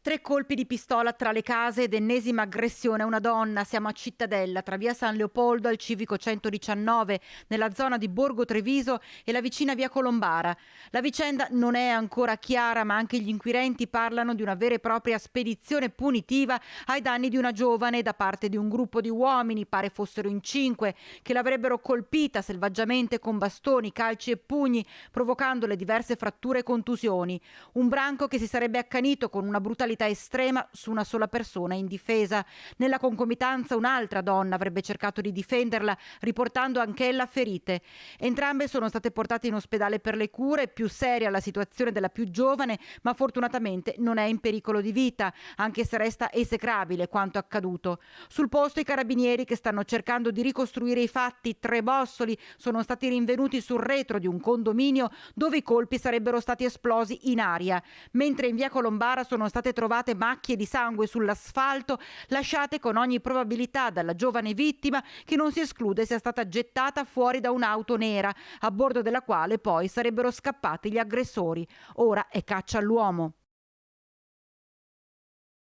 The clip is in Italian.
3 colpi di pistola tra le case ed ennesima aggressione a una donna. Siamo a Cittadella, tra via San Leopoldo al civico 119, nella zona di Borgo Treviso e la vicina via Colombara. La vicenda non è ancora chiara, ma anche gli inquirenti parlano di una vera e propria spedizione punitiva ai danni di una giovane da parte di un gruppo di uomini, pare fossero in 5, che l'avrebbero colpita selvaggiamente con bastoni, calci e pugni, provocandole diverse fratture e contusioni. Un branco che si sarebbe accanito con una brutalità estrema su una sola persona indifesa. Nella concomitanza un'altra donna avrebbe cercato di difenderla, riportando anch'ella ferite. Entrambe sono state portate in ospedale per le cure. Più seria la situazione della più giovane, ma fortunatamente non è in pericolo di vita, anche se resta esecrabile quanto accaduto. Sul posto i carabinieri, che stanno cercando di ricostruire i fatti, 3 bossoli sono stati rinvenuti sul retro di un condominio dove i colpi sarebbero stati esplosi in aria, mentre in via Colombara sono state trovate macchie di sangue sull'asfalto lasciate con ogni probabilità dalla giovane vittima, che non si esclude sia stata gettata fuori da un'auto nera, a bordo della quale poi sarebbero scappati gli aggressori. Ora è caccia all'uomo.